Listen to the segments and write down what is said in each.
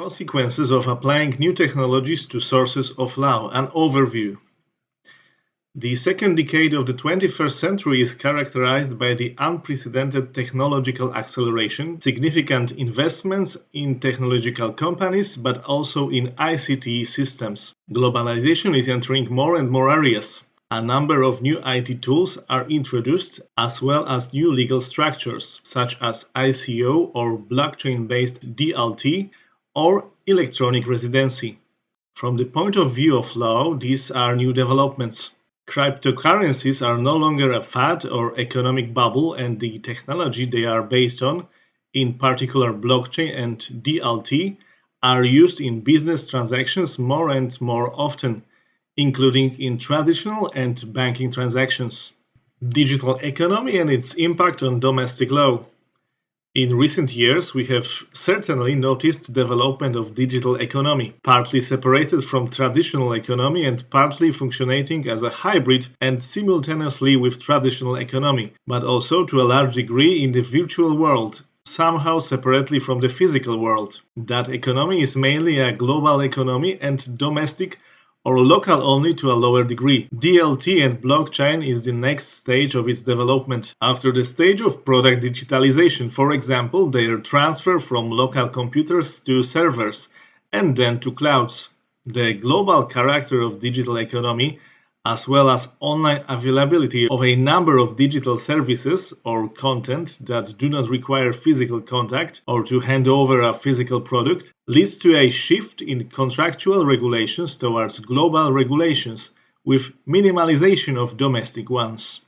Consequences of applying new technologies to sources of law, an overview. The second decade of the 21st century is characterized by the unprecedented technological acceleration, significant investments in technological companies, but also in ICT systems. Globalization is entering more and more areas. A number of new IT tools are introduced, as well as new legal structures, such as ICO or blockchain-based DLT, or electronic residency. From the point of view of law, these are new developments. Cryptocurrencies are no longer a fad or economic bubble, and the technology they are based on, in particular blockchain and DLT, are used in business transactions more and more often, including in traditional and banking transactions. Digital economy and its impact on domestic law. In recent years, we have certainly noticed development of digital economy, partly separated from traditional economy and partly functioning as a hybrid and simultaneously with traditional economy, but also to a large degree in the virtual world, somehow separately from the physical world. That economy is mainly a global economy and domestic or local only to a lower degree. DLT and blockchain is the next stage of its development. After the stage of product digitalization, for example, their transfer from local computers to servers and then to clouds. The global character of digital economy, as well as online availability of a number of digital services or content that do not require physical contact or to hand over a physical product, leads to a shift in contractual regulations towards global regulations, with minimalization of domestic ones.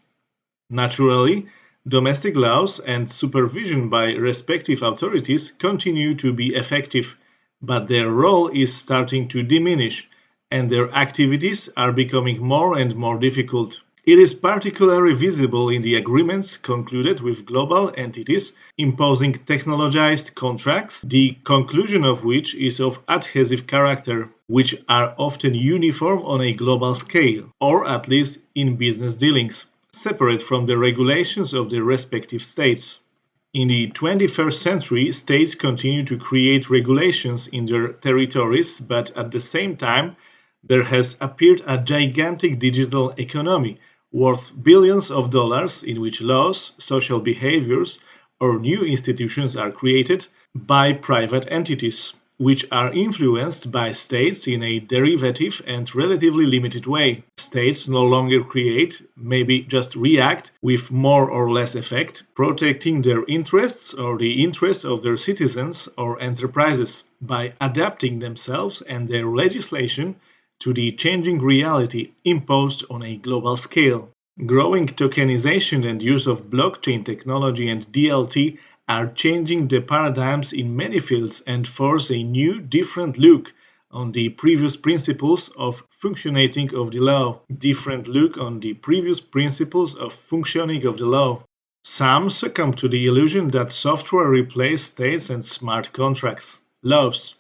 Naturally, domestic laws and supervision by respective authorities continue to be effective, but their role is starting to diminish, and their activities are becoming more and more difficult. It is particularly visible in the agreements concluded with global entities imposing technologized contracts, the conclusion of which is of adhesive character, which are often uniform on a global scale, or at least in business dealings, separate from the regulations of the respective states. In the 21st century, states continue to create regulations in their territories, but at the same time, there has appeared a gigantic digital economy worth billions of dollars in which laws, social behaviors, or new institutions are created by private entities, which are influenced by states in a derivative and relatively limited way. States no longer create, maybe just react with more or less effect, protecting their interests or the interests of their citizens or enterprises by adapting themselves and their legislation to the changing reality imposed on a global scale. Growing tokenization and use of blockchain technology and DLT are changing the paradigms in many fields and force a new, different look on the previous principles of functioning of the law. Some succumb to the illusion that software replaces states and smart contracts, laws.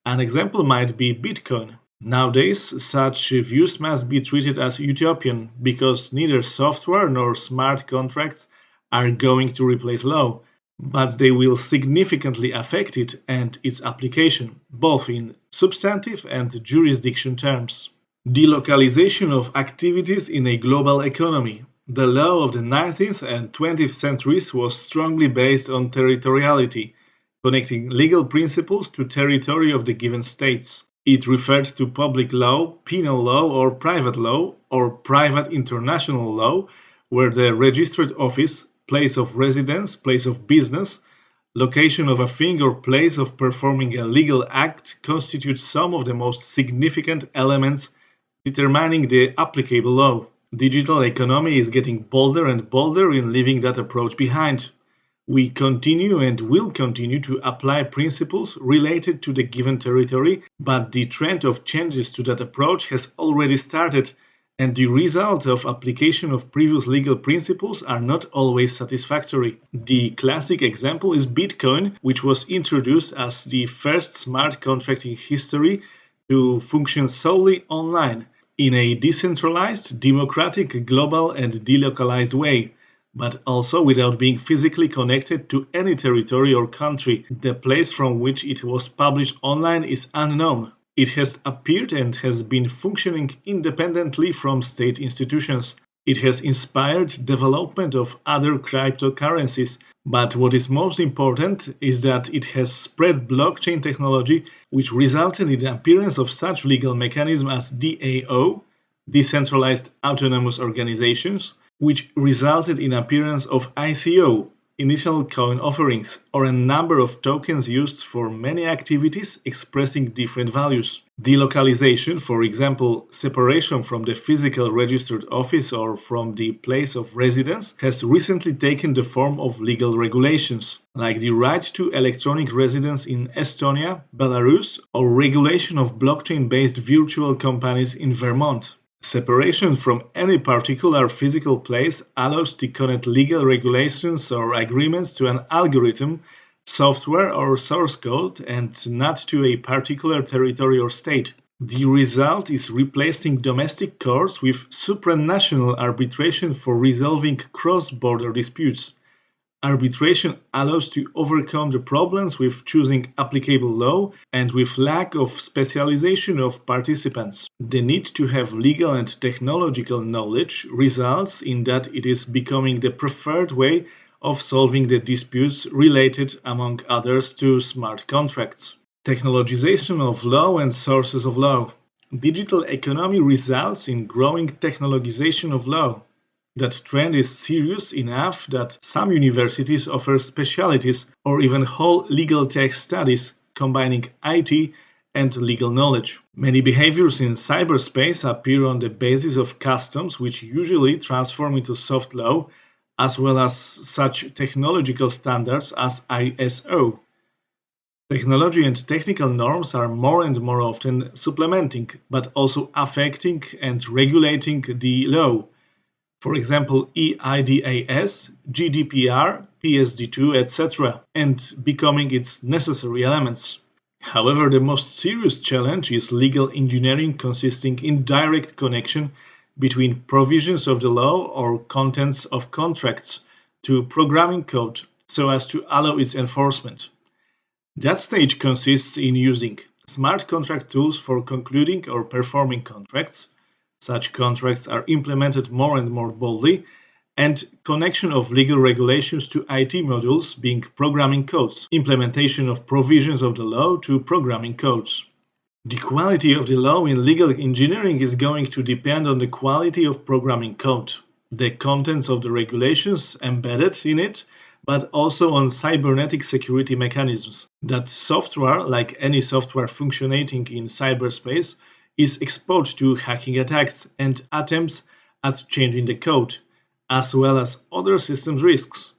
An example might be Bitcoin. Nowadays, such views must be treated as utopian because neither software nor smart contracts are going to replace law, but they will significantly affect it and its application, both in substantive and jurisdiction terms. Delocalization of activities in a global economy. The law of the 19th and 20th centuries was strongly based on territoriality, connecting legal principles to territory of the given states. It referred to public law, penal law, or private international law, where the registered office, place of residence, place of business, location of a thing or place of performing a legal act constitute some of the most significant elements determining the applicable law. Digital economy is getting bolder and bolder in leaving that approach behind. We continue and will continue to apply principles related to the given territory, but the trend of changes to that approach has already started, and the result of application of previous legal principles are not always satisfactory. The classic example is Bitcoin, which was introduced as the first smart contract in history to function solely online, in a decentralized, democratic, global, and delocalized way. but also without being physically connected to any territory or country. The place from which it was published online is unknown. It has appeared and has been functioning independently from state institutions. It has inspired development of other cryptocurrencies, but what is most important is that it has spread blockchain technology, which resulted in the appearance of such legal mechanisms as DAO, decentralized autonomous organizations, which resulted in appearance of ICO, initial coin offerings, or a number of tokens used for many activities expressing different values. Delocalization, for example, separation from the physical registered office or from the place of residence, has recently taken the form of legal regulations, like the right to electronic residence in Estonia, Belarus, or regulation of blockchain-based virtual companies in Vermont. Separation from any particular physical place allows to connect legal regulations or agreements to an algorithm, software or source code, and not to a particular territory or state. The result is replacing domestic courts with supranational arbitration for resolving cross-border disputes. Arbitration allows to overcome the problems with choosing applicable law and with lack of specialization of participants. The need to have legal and technological knowledge results in that it is becoming the preferred way of solving the disputes related, among others, to smart contracts. Technologization of law and sources of law. Digital economy results in growing technologization of law. That trend is serious enough that some universities offer specialties or even whole legal tech studies combining IT and legal knowledge. Many behaviors in cyberspace appear on the basis of customs which usually transform into soft law, as well as such technological standards as ISO. Technology and technical norms are more and more often supplementing, but also affecting and regulating the law. For example, EIDAS, GDPR, PSD2, etc., and becoming its necessary elements. However, the most serious challenge is legal engineering consisting in direct connection between provisions of the law or contents of contracts to programming code so as to allow its enforcement. That stage consists in using smart contract tools for concluding or performing contracts. Such contracts are implemented more and more boldly, and connection of legal regulations to IT modules being programming codes, implementation of provisions of the law to programming codes. The quality of the law in legal engineering is going to depend on the quality of programming code, the contents of the regulations embedded in it, but also on cybernetic security mechanisms. That software, like any software functioning in cyberspace, is exposed to hacking attacks and attempts at changing the code, as well as other systems risks.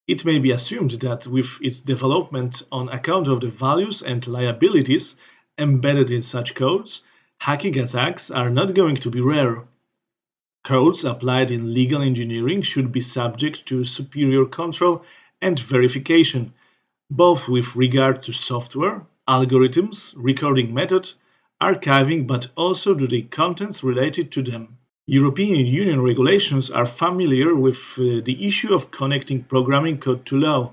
It may be assumed that with its development on account of the values and liabilities embedded in such codes, hacking attacks are not going to be rare. Codes applied in legal engineering should be subject to superior control and verification, both with regard to software, algorithms, recording method, archiving, but also to the contents related to them. European Union regulations are familiar with the issue of connecting programming code to law.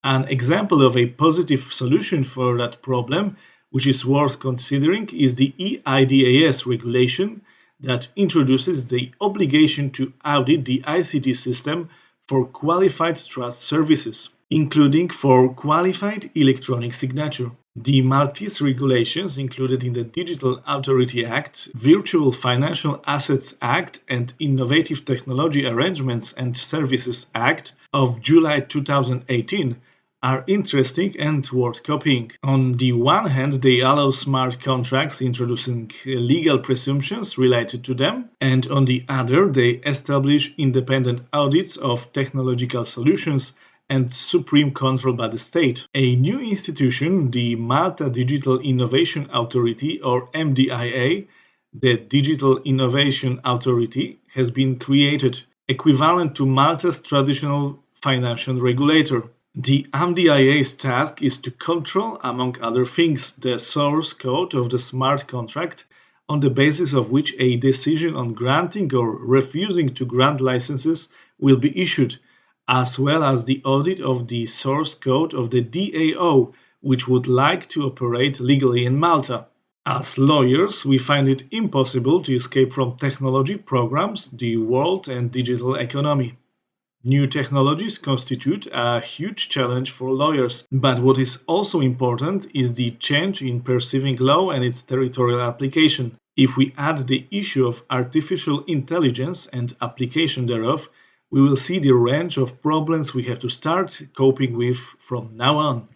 An example of a positive solution for that problem, which is worth considering, is the EIDAS regulation that introduces the obligation to audit the ICT system for qualified trust services, including for qualified electronic signature. The Maltese regulations included in the Digital Authority Act, Virtual Financial Assets Act, and Innovative Technology Arrangements and Services Act of July 2018 are interesting and worth copying. On the one hand, they allow smart contracts introducing legal presumptions related to them, and on the other, they establish independent audits of technological solutions and supreme control by the state. A new institution, the Malta Digital Innovation Authority, or MDIA, the Digital Innovation Authority, has been created, equivalent to Malta's traditional financial regulator. The MDIA's task is to control, among other things, the source code of the smart contract on the basis of which a decision on granting or refusing to grant licenses will be issued, as well as the audit of the source code of the DAO, which would like to operate legally in Malta. As lawyers, we find it impossible to escape from technology programs, the world, and digital economy. New technologies constitute a huge challenge for lawyers, but what is also important is the change in perceiving law and its territorial application. If we add the issue of artificial intelligence and application thereof, we will see the range of problems we have to start coping with from now on.